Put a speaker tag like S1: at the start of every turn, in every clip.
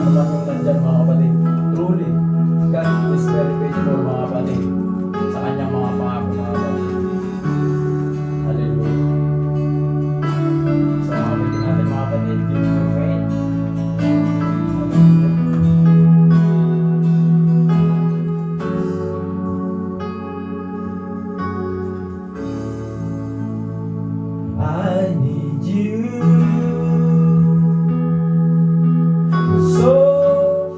S1: Ano man yung nandyan mga kapatid. Truly, God is very faithful mga kapatid. Sa kanyang mga pangako mga kapatid. Hallelujah. So mga kapatid natin mga kapatid, give your faith. I need you so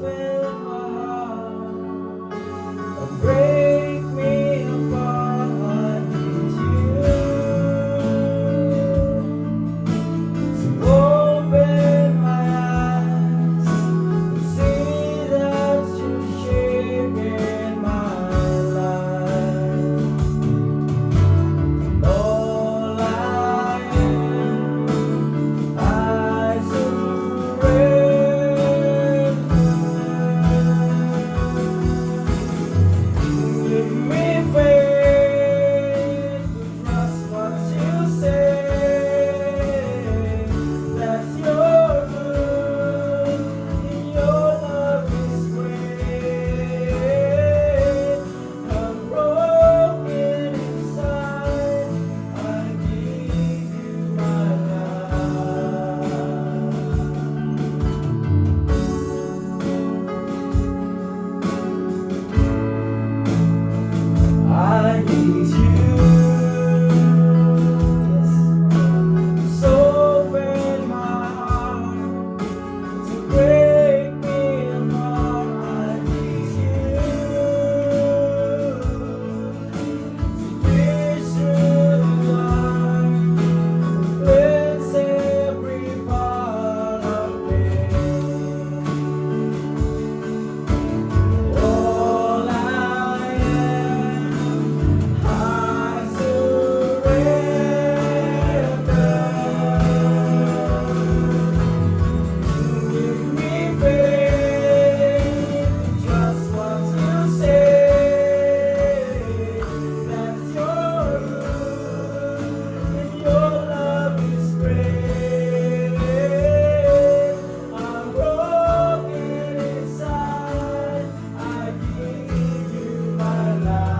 S1: fill my heart and break me apart. I need you to open my eyes to see that you're shaping my life. All I am, I surrender. Give me faith to trust what you say. That's your good, and your love is great. I'm broken inside. I give you my life. I need you, yes, so fill my heart to break me apart. I need you to pierce through the dark, cleanse every part of me. All I am, I surrender. Give me faith to trust what you say. That's your good, and your love is great. I'm broken inside. I give you my life.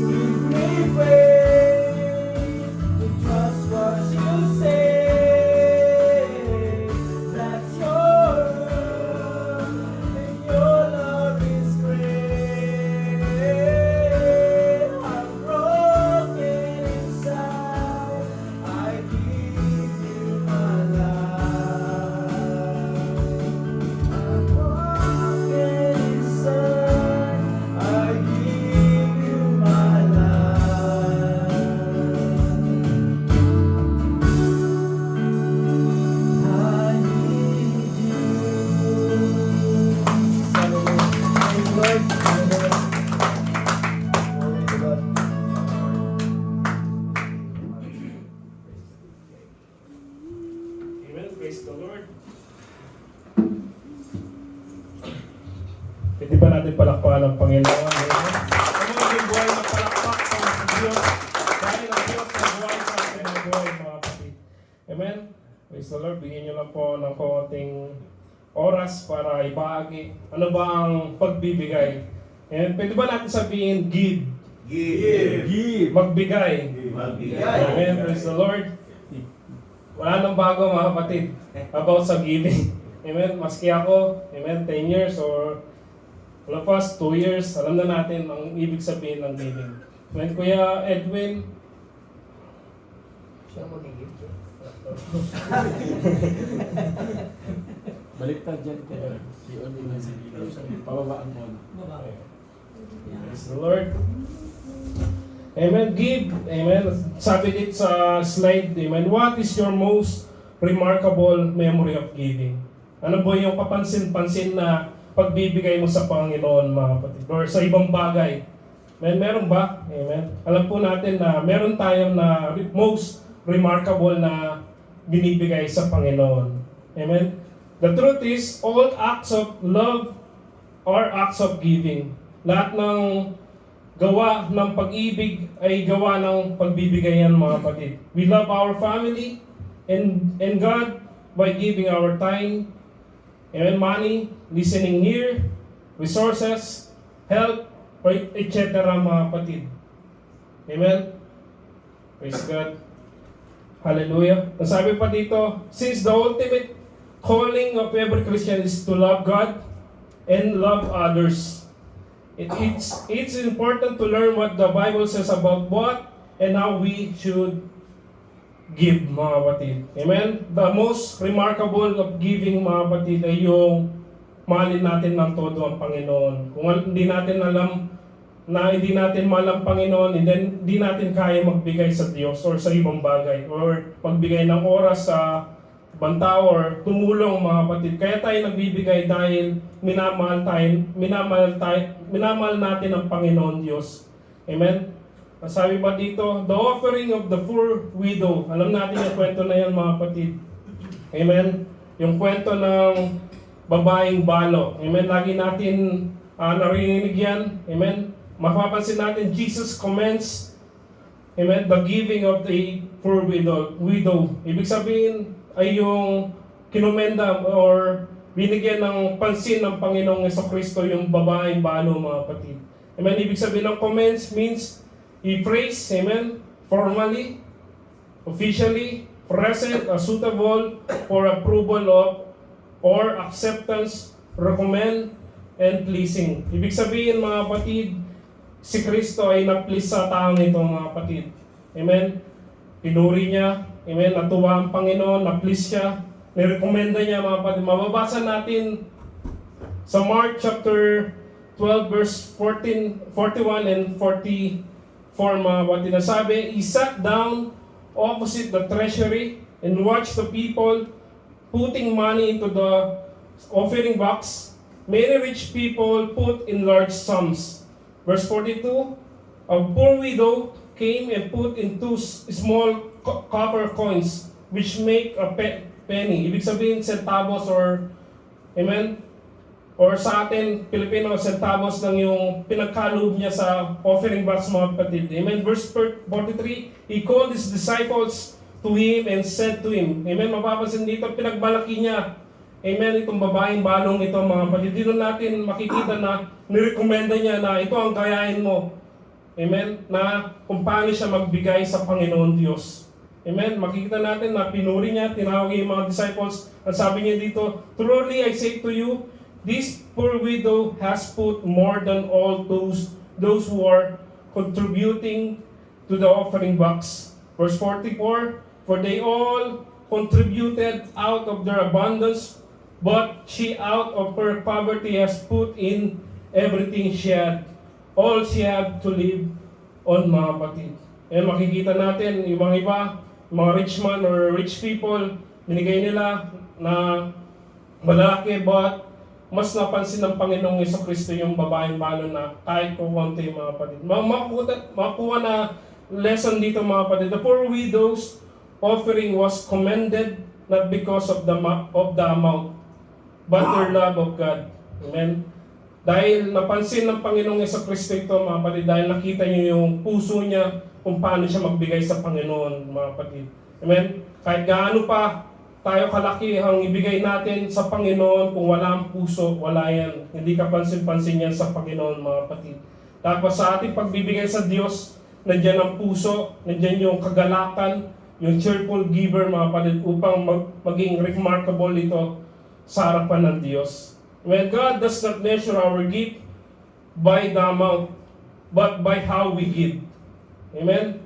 S1: Give me faith to trust what you say. That's your good, and your love is great. I'm broken inside. I give you my life. I'm broken inside. I give you my life. I need you. Thank you, Lord. Glory to God.
S2: Amen. Praise the Lord. Pwede ba natin palakpakan ang Panginoon? Amen. Ano maging buhay na palakpak sa mga Diyos? Dahil ang Diyos na buhay sa ating mga buhay, mga kapatid. Amen. Praise the Lord. Bigyan nyo lang po ng konting oras para ibahagi. Ano ba ang pagbibigay? Amen. Pwede ba natin sabihin, give?
S3: Give.
S2: Magbigay.
S3: Magbigay.
S2: Amen. Praise the Lord. Wala nang bago mga kapatid about sa giving. Amen. Maski ako, amen, 10 years or all of us, 2 years, alam na natin ang ibig sabihin ng giving. Amen. Kuya Edwin, siya mag-give.
S1: Baliktad dyan kaya. Yun yung pababaan mo.
S2: Praise the Lord. Amen. Give. Amen. Sabi dito sa slide, amen. What is your most remarkable memory of giving? Ano ba yung papansin-pansin na pagbibigay mo sa Panginoon, mga kapatid? Or sa ibang bagay? Amen. Meron ba? Amen. Alam po natin na meron tayong na most remarkable na binibigay sa Panginoon. Amen. The truth is, all acts of love are acts of giving. Lahat ng gawa ng pag-ibig ay gawa ng pagbibigayan, mga kapatid. We love our family and God by giving our time, amen, money, listening ear, resources, help, etc. mga kapatid. Amen? Praise God. Hallelujah. Nasabi pa dito, since the ultimate calling of every Christian is to love God and love others, it's important to learn what the Bible says about what and how we should give, mga kapatid. Amen? The most remarkable of giving, mga kapatid, ay yung mahalin natin ng todo ang Panginoon. Kung hindi natin alam na hindi natin mahal ang Panginoon, and then hindi natin kaya magbigay sa Diyos or sa ibang bagay or magbigay ng oras sa ibang tao or tumulong, mga kapatid. Kaya tayo nagbibigay dahil minamahal natin ang Panginoon Diyos. Amen? Sabi pa dito, the offering of the poor widow. Alam natin yung kwento na yan, mga kapatid. Amen? Yung kwento ng babaeng balo. Amen? Lagi natin narinig yan. Amen? Mapapansin natin, Jesus commends, amen, the giving of the poor widow. Ibig sabihin ay yung kinomenda or binigyan ng pansin ng Panginoong Jesucristo yung babaeng balo, mga kapatid. Amen? Ibig sabihin ng commends means He prays, amen, formally, officially, present, suitable for approval of, or acceptance, recommend, and pleasing. Ibig sabihin, mga kapatid, si Kristo ay na-please sa taong ito, mga kapatid. Amen? Pinuri niya, amen, natuwa ang Panginoon, na-please siya, nirekomenda niya, mga kapatid. Mababasa natin sa Mark chapter 12, verse 41 and 44, mga kapatid, na sabi, He sat down opposite the treasury and watched the people putting money into the offering box. Many rich people put in large sums. Verse 42, a poor widow came and put in 2 small copper coins, which make a penny. Ibig sabihin, centavos or, amen? Or sa atin, Pilipino, centavos lang yung pinagkaloob niya sa offering box, mga kapatid. Amen? Verse 43, he called his disciples to him and said to him, amen? Mapapansin dito, pinagbalaki niya, amen, itong babaeng balong ito, mga kapatid. Dito natin makikita na nirekomenda niya na ito ang gayahin mo. Amen? Na kung paano siya magbigay sa Panginoon Diyos. Amen? Makikita natin na pinuri niya, tinawag niya yung mga disciples. At sabi niya dito, truly I say to you, this poor widow has put more than all those who are contributing to the offering box. Verse 44, for they all contributed out of their abundance, but she out of her poverty has put in everything she had. All she had to live on, mga kapatid. And makikita natin, yung mga iba, mga rich man or rich people, binigay nila na malaki, but mas napansin ng Panginoong Jesucristo yung babaeng balo na kahit kung konti, mga kapatid. Makuha na lesson dito, mga kapatid. The poor widow's offering was commended not because of the amount, but their love of God. Amen? Dahil napansin ng Panginoong Jesucristo ito, mga kapatid, dahil nakita niyo yung puso niya kung paano siya magbigay sa Panginoon, mga kapatid. Amen? Kahit gaano pa tayo kalaki ang ibigay natin sa Panginoon, kung wala ang puso, wala yan. Hindi ka pansin-pansin yan sa Panginoon, mga kapatid. Tapos sa ating pagbibigay sa Diyos, nandiyan ang puso, nandiyan yung kagalakan, yung cheerful giver, mga kapatid, upang maging remarkable ito sa harapan ng Diyos. When God does not measure our gift by the amount, but by how we give. Amen?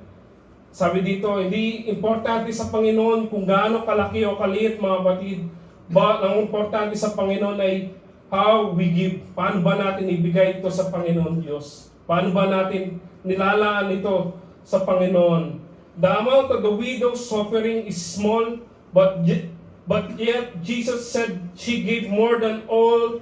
S2: Sabi dito, hindi importante sa Panginoon kung gaano kalaki o kaliit, mga kapatid. But ang importante sa Panginoon ay how we give. Paano ba natin ibigay ito sa Panginoon Diyos? Paano ba natin nilalaan ito sa Panginoon? The amount of the widow's offering is small, but yet Jesus said she gave more than all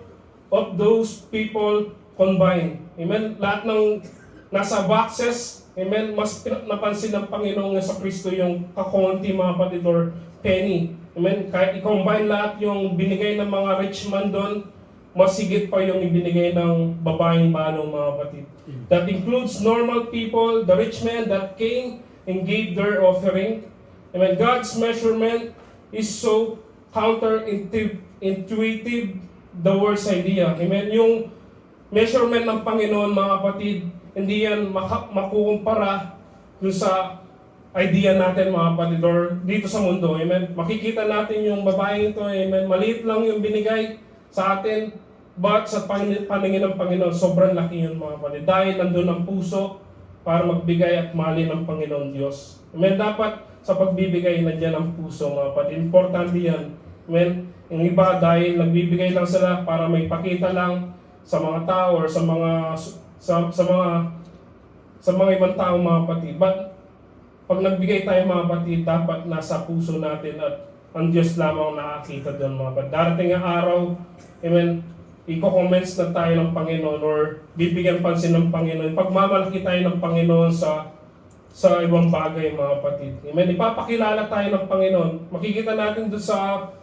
S2: of those people combined. Amen? Lahat ng nasa boxes, amen, mas napansin ng Panginoong Jesucristo yung kakonti, mga kapatid, or penny. Amen? Kahit i-combine lahat yung binigay ng mga rich man doon, mas higit pa yung ibinigay ng babaeng balo, mga kapatid. That includes normal people, the rich men that came and gave their offering. Amen? God's measurement is so counterintuitive the word's idea. Amen? Yung measurement ng Panginoon, mga kapatid, hindi yan makukumpara dun sa idea natin, mga kapatid, or dito sa mundo. Amen? Makikita natin yung babaeng ito, amen? Maliit lang yung binigay sa atin, but sa paningin ng Panginoon, sobrang laki yun, mga kapatid. Dahil nandun ang puso para magbigay at mahalin ng Panginoon Diyos. Amen? Dapat sa pagbibigay, nandiyan ang puso, mga kapatid. Importante yan. Amen? Yung iba, dahil nagbibigay lang sila para may pakita lang sa mga tao or sa mga ibang tao, mga kapatid. But pag nagbigay tayo, mga kapatid, dapat nasa puso natin at ang Diyos lamang nakakita doon, mga kapatid. Darating ang araw, amen, i-comments na tayo ng Panginoon or bibigyan pansin ng Panginoon. Pagmamalaki tayo ng Panginoon sa ibang bagay, mga kapatid. Amen. Ipapakilala tayo ng Panginoon. Makikita natin doon sa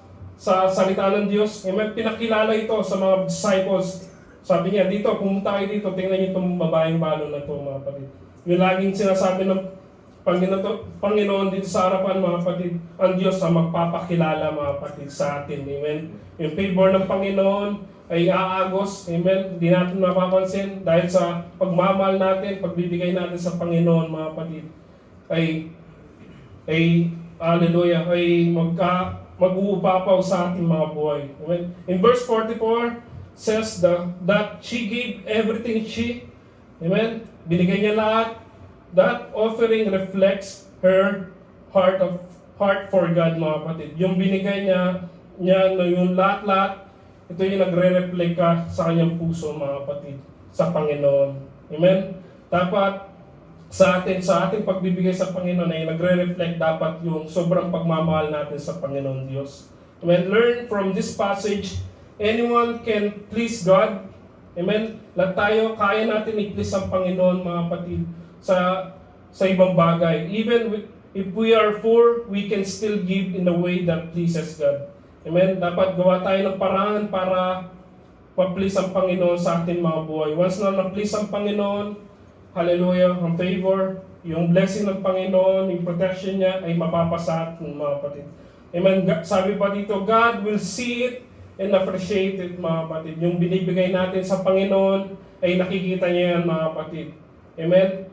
S2: salita ng Diyos. Amen. Pinakilala ito sa mga disciples. Sabi niya, dito, pumunta kayo dito, tingnan niyo itong babaeng balo na ito, mga kapatid. Yung laging sinasabi ng Panginoon dito sa harapan, mga kapatid, ang Diyos ang magpapakilala, mga kapatid, sa atin. Amen. Yung favor ng Panginoon ay aagos. Amen. Hindi natin mapapansin dahil sa pagmamahal natin, pagbibigay natin sa Panginoon, mga kapatid, ay hallelujah, ay mag-uupapaw sa ating mga buhay. Amen. In verse 44, says that she gave everything amen, binigay niya lahat. That offering reflects her heart for God, mga kapatid. Yung binigay niya yung lahat-lahat, ito yung nagre-reflect sa kanyang puso, mga kapatid, sa Panginoon. Amen? Dapat sa ating pagbibigay sa Panginoon ay nagre-reflect dapat yung sobrang pagmamahal natin sa Panginoon Diyos. Amen? Learn from this passage, anyone can please God. Amen? Lahat tayo, kaya natin i-please ang Panginoon, mga kapatid, sa ibang bagay. Even if we are poor, we can still give in a way that pleases God. Amen? Dapat gawa tayo ng paraan para ma-please ang Panginoon sa ating mga buhay. Once na na-please ang Panginoon, hallelujah, ang favor, yung blessing ng Panginoon, yung protection niya ay mapapasa atin, mga kapatid. Amen? Sabi pa dito, God will see it and appreciate it, mga kapatid. Yung binibigay natin sa Panginoon ay nakikita niya yan, mga kapatid. Amen?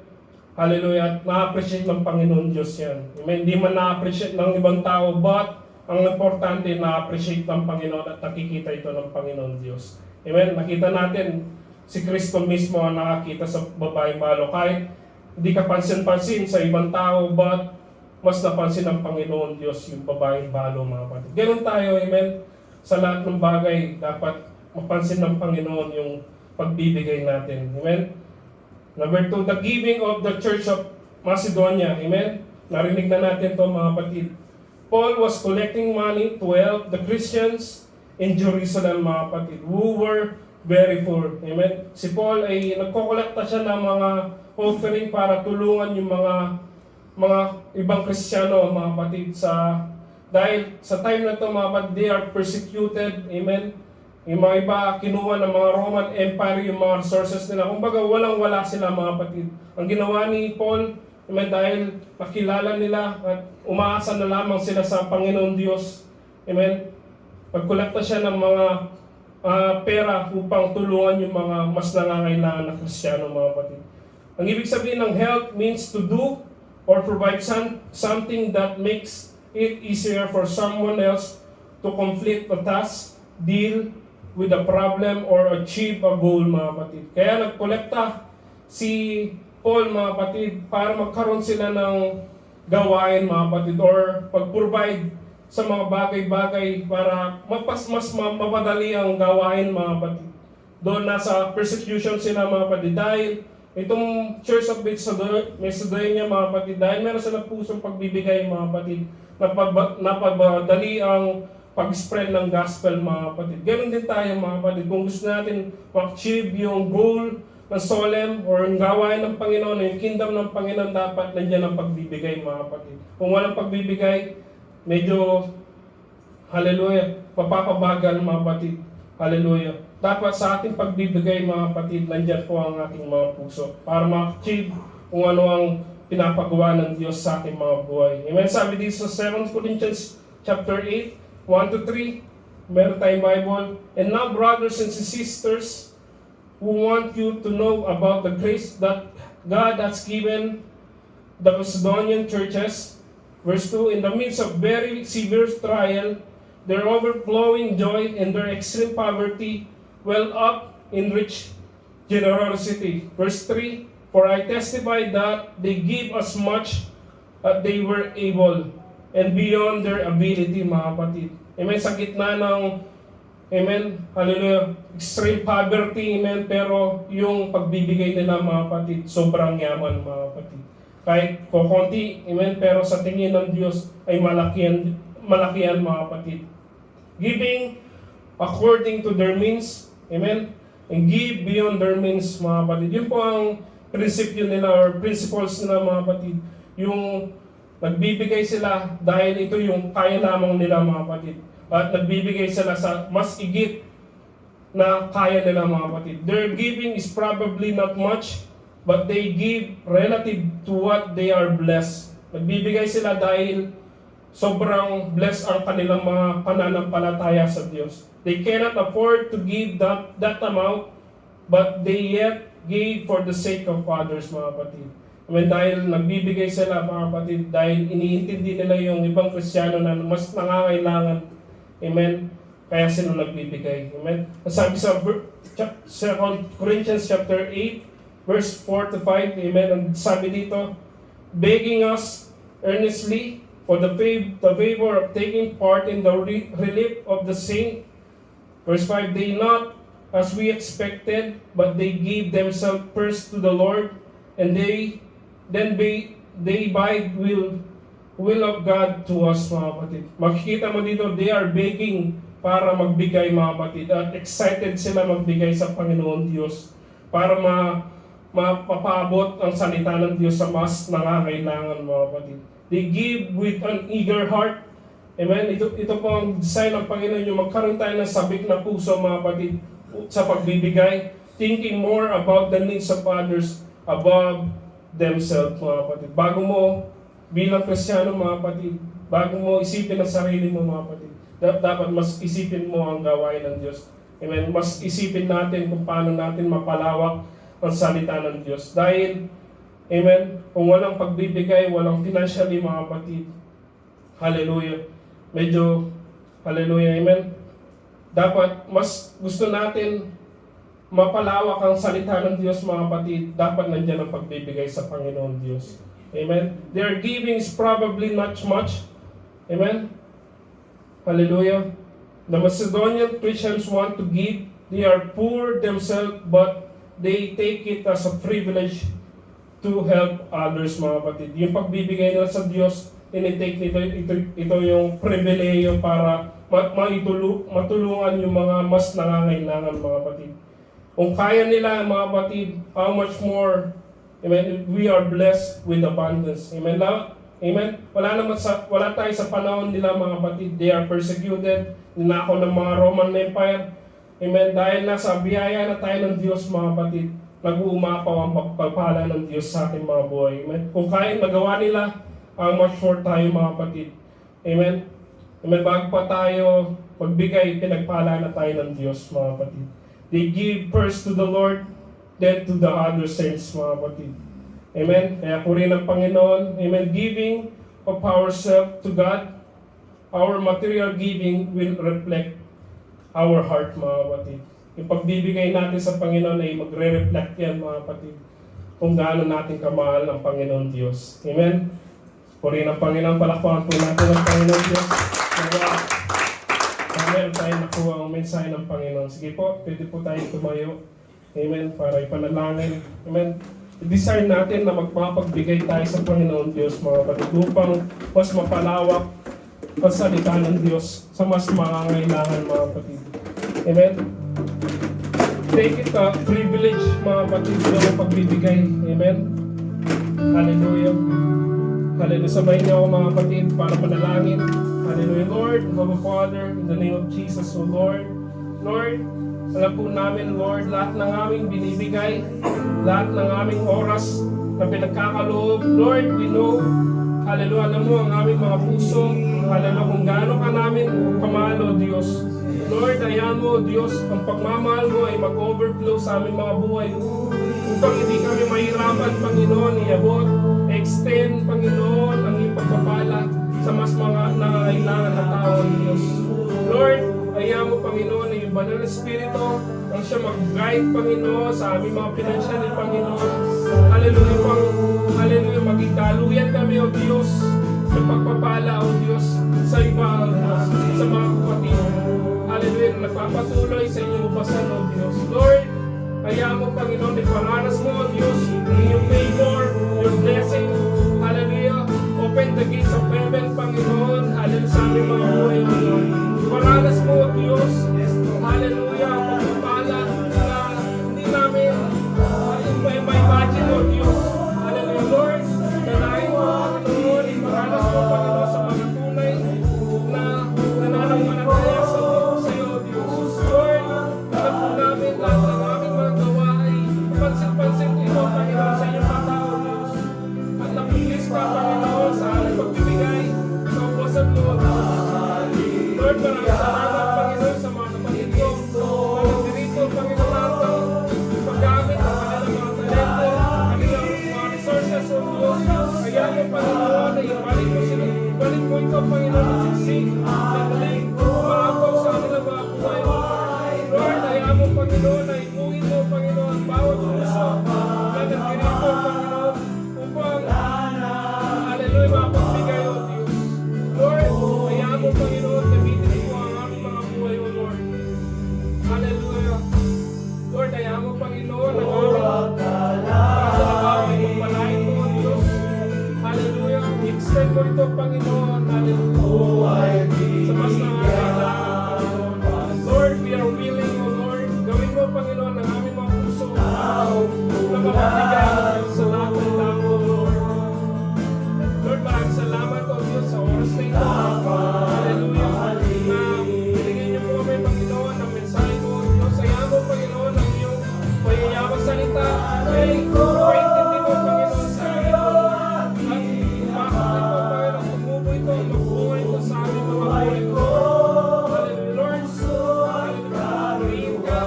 S2: Hallelujah. Na-appreciate ng Panginoon Diyos yan. Amen? Hindi man na-appreciate ng ibang tao, but ang importante, na-appreciate ng Panginoon at nakikita ito ng Panginoon Diyos. Amen? Nakita natin, si Kristo mismo ang nakakita sa babaeng balo. Kahit hindi ka pansin-pansin sa ibang tao, but mas napansin ng Panginoon Diyos yung babaeng balo, mga kapatid. Ganun tayo, amen? Sa lahat ng bagay, dapat mapansin ng Panginoon yung pagbibigay natin. Amen? Number 2, the giving of the Church of Macedonia. Amen? Narinig na natin ito, mga kapatid. Paul was collecting money to help the Christians in Jerusalem, mga kapatid, who were very poor. Amen? Si Paul ay nagkokolekta siya ng mga offering para tulungan yung mga ibang Kristiyano, mga kapatid, dahil sa time na ito, mga kapatid, they are persecuted. Amen? Yung mga iba, kinuha ng mga Roman Empire yung mga resources nila. Kumbaga, walang-wala sila, mga kapatid. Ang ginawa ni Paul, amen, dahil nakilala nila at umaasa na lamang sila sa Panginoon Diyos. Amen? Pagkolekta siya ng mga pera upang tulungan yung mga mas nangangailangan na Kristiyano, mga kapatid. Ang ibig sabihin ng help means to do or provide something that makes it easier for someone else to complete a task, deal with a problem, or achieve a goal, mga kapatid. Kaya nagkolekta si Paul, mga kapatid, para magkaroon sila ng gawain, mga kapatid, or pag-provide sa mga bagay-bagay para mas mapadali ang gawain, mga kapatid. Doon nasa persecution sila, mga kapatid, dahil itong Church of Macedonia, mga kapatid, dahil meron silang pusong pagbibigay, mga kapatid, napapadali ang pag-spread ng gospel, mga kapatid. Ganon din tayo, mga kapatid. Kung gusto natin ma-achieve yung goal ng solemn or yung gawain ng Panginoon, yung kingdom ng Panginoon, dapat nandiyan ang pagbibigay, mga kapatid. Kung walang pagbibigay, medyo, hallelujah, mapapabagal, mga kapatid. Hallelujah. Dapat sa ating pagbibigay, mga kapatid, nandiyan po ang ating mga puso para ma-achieve kung ano ang pinapagawa ng Diyos sa ating mga buhay. Amen. Sabi dito sa 2 Corinthians chapter 8, 1 to 3. Meron tayong Bible. And now, brothers and sisters, who want you to know about the grace that God has given the Macedonian churches. Verse 2, in the midst of very severe trial, their overflowing joy and their extreme poverty well up in rich generosity. Verse 3, for I testify that they give as much as they were able and beyond their ability, mga kapatid. Amen, sa gitna ng, amen, hallelujah, extreme poverty, amen, pero yung pagbibigay nila, mga kapatid, sobrang yaman, mga kapatid. Kahit kukunti, amen, pero sa tingin ng Diyos ay malakihan, mga kapatid. Giving according to their means, amen, and give beyond their means, mga kapatid. Yun po ang prinsipyo nila or principles nila, mga kapatid. Yung nagbibigay sila dahil ito yung kaya lamang nila, mga kapatid. At nagbibigay sila sa mas igit na kaya nila, mga kapatid. Their giving is probably not much, but they give relative to what they are blessed. Nagbibigay sila dahil sobrang blessed ang kanilang mga pananampalataya sa Diyos. They cannot afford to give that amount, but they yet gave for the sake of others, mga kapatid. Amen, dahil nagbibigay sila, mga kapatid, dahil iniintindi nila yung ibang Kristiyano na mas nangangailangan. Amen, kaya sila nagbibigay. Amen. Sabi sa 2 Corinthians chapter 8, verse 4 to 5, amen, ang sabi dito, begging us earnestly for the favor of taking part in the relief of the saint. Verse 5, they not as we expected, but they gave themselves first to the Lord, and they by will of God to us, mga kapatid. Makikita mo dito, they are begging para magbigay, mga kapatid, at excited sila magbigay sa Panginoon Diyos para mapapaabot ang salita ng Diyos sa mas nangangailangan, mga kapatid. They give with an eager heart. Amen? Ito po ang design ng Panginoon, yung magkaroon tayo ng sabik na puso, mga kapatid, sa pagbibigay, thinking more about the needs of others above themselves, mga kapatid. Bago mo, bilang Kristiyano, mga kapatid, bago mo isipin ang sarili mo, mga kapatid, dapat mas isipin mo ang gawain ng Diyos. Amen? Mas isipin natin kung paano natin mapalawak ang salita ng Diyos. Dahil, amen, kung walang pagbibigay, walang financially, mga kapatid, hallelujah, medyo, hallelujah, amen, dapat mas gusto natin mapalawak ang salita ng Diyos, mga kapatid, dapat nandiyan ang pagbibigay sa Panginoon Diyos. Amen? Their giving is probably not much. Amen? Hallelujah. The Macedonian Christians want to give. They are poor themselves, but they take it as a privilege to help others, mga kapatid. Yung pagbibigay nila sa Diyos, tinitake nito, ito yung pribileyo para matulungan yung mga mas nangangailangan, mga kapatid. Kung kaya nila, mga kapatid, how much more, amen, we are blessed with abundance. Amen. Amen. Wala tayo sa panahon nila, mga kapatid. They are persecuted, ninakaw ng mga Roman Empire. Amen. Dahil nasa biyaya na tayo ng Diyos, mga kapatid, nag-uumapaw ang pagpapala ng Diyos sa ating mga buhay. Amen. Kung kaya magawa nila, how much more tayo, mga kapatid. Amen. Amen. Bago pa tayo magbigay, pinagpala na tayo ng Diyos, mga kapatid. They give first to the Lord, then to the other saints, mga kapatid. Amen? Kaya purihin ng Panginoon. Amen? Giving of ourselves to God, our material giving will reflect our heart, mga kapatid. Yung pagbibigay natin sa Panginoon ay magre-reflect yan, mga kapatid, kung gaano natin kamahal ang Panginoon Diyos. Amen? Purihin ng Panginoon, palakpakan po natin ang Panginoon Diyos. Meron tayo nakuha ang mensahe ng Panginoon. Sige po, pwede po tayong tumayo. Amen. Para ipanalangin. Amen. I-desire natin na magpapagbigay tayo sa Panginoon Diyos, mga kapatid, upang mas mapalawak ang salita ng Diyos sa mas mangangailangan, mga kapatid. Amen. Take it a privilege, mga kapatid, na pagbibigay. Amen. Hallelujah. Hallelujah. Sabay niyo ako, mga kapatid, para manalangin. Hallelujah. Lord, Our Father, in the name of Jesus, O Lord, Lord, alam po namin, Lord, lahat ng aming binibigay, lahat ng aming oras na pinagkakaloob, Lord, we know, hallelujah, alam mo ang aming mga puso, hallelujah, kung gaano ka namin kamahal, O Diyos. Lord, ayan mo, Diyos, ang pagmamahal mo ay mag-overflow sa aming mga buhay. Upang hindi kami mahirapan, Panginoon, iabot, extend, Panginoon, ang iyong pagpapala sa mas mga nangangailangan na tao, Diyos. Lord, ayan mo, Panginoon, na yung banal na Espiritu, ang siya mag-guide, Panginoon, sa aming mga pinansyal ni Panginoon. Hallelujah, hallelujah, maging daluyan kami, O Diyos, ng pagpapala, O Diyos, sa iba, O Diyos, sa mga kapatid. Hallelujah, nagpapatuloy sa inyong upasan, O Diyos. Lord, hayaan mo, Panginoon, iparanas mo, O Diyos, yung favor, your blessing. Hallelujah, open the gates of heaven, Panginoon. Hallelujah, sa aming mga buhay, O Lord. Iparanas mo, O Diyos. Hallelujah, pagpapala na hindi namin may imagine, O Diyos. Hallelujah, Lord. Dalahin mo, Panginoon, iparanas mo, Panginoon, sa mga tunay na nananampalataya sa iyo, O Diyos. Lord, alam po namin lahat ng aming mga gawa ay pansin-pansin ito, Panginoon, sa inyong mata, O Diyos. At napilis ka, Panginoon, sa aming pagbibigay sa upasan mo, O Diyos. Lord, maraming salamat, Panginoon, sa mga kapatid ko. Walang dirito, Panginoon, natin paggamit ang kanilang mga talento, kanilang mga resources, O Diyos. Kaya mo, Panginoon, na ibalik mo sila. Ibalik mo ito, Panginoon, na siksik. Sandali, umaagaw sa kanilang mga buhay, O Lord, kaya mo, Panginoon, na ipuhin mo, Panginoon, bawat puso na nagdirito, Panginoon, upang, hallelujah, mapagbigay, O Diyos. Lord, kaya mo, Panginoon, gamitin mo ang aming mga buhay, O Lord. Hallelujah. Lord, kaya mo, Panginoon, ang aming pagpapalain mo, O Diyos. Hallelujah. I-extend mo ito, Panginoon. Hallelujah. Sa mas nangangailangan, Panginoon. Lord, we are willing, O Lord. Gawin mo, Panginoon, ang aming mga puso na mapagbigay, O Diyos, sa lahat ng tao, O Lord. Lord, maraming salamat, O Diyos, sa oras na ito. Hallelujah. Na binigyan niyo po kami, Panginoon, ang mensahe mo, O Diyos. Ayaw mo, Panginoon, ang iyong mayayabang salita. Ay, paintindi mo, Panginoon, sa amin. At ipasok ito, Panginoon, tumubo ito, magbuhay ito sa aming mga buhay, O Lord. Hallelujah, Lord. Hallelujah. Purihin ka,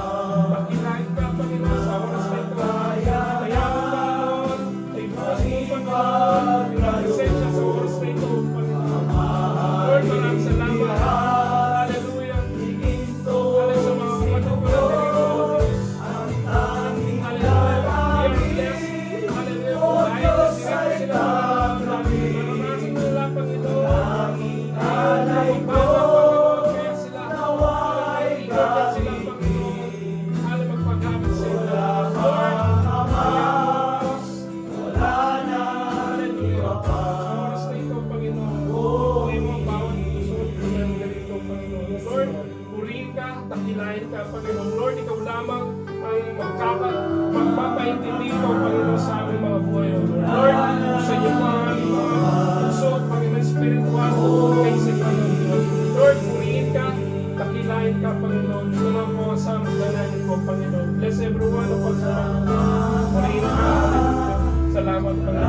S2: pakilain ka, Panginoon, sa oras na ito. Ayaw mo, Panginoon, ay bukas mo, Panginoon, yung presensya sa oras na ito, Panginoon. Lord, maraming salamat. Hallelujah. Hallelujah sa mga kapatid ko na dito, O Diyos. Hallelujah. We are blessed. Hallelujah. Dahil nagdirito sila, naranasan nila, Panginoon. Panginoon, kaya sila, ikatan sila, Panginoon. Hallelujah, magpagamit sa iyo. Lord, hallelujah. Sa oras na ito, Panginoon. Buhay mo ang bawat puso na ganito, Panginoon. Lord, purihin ka, takilain ka, Panginoon. Lord, ikaw lamang ang magpapaintindi mo, Panginoon, sa aming mga buhay, O Lord. Lord, sa iyo po ang aming mga puso, Panginoon, spiritual, kaysa Panginoon. Lord, purihin ka, takilain ka, Panginoon. Ito lang po ang samdalanin ko, Panginoon. Bless everyone, O Panginoon. Purihin ka, hallelujah. Salamat, Panginoon.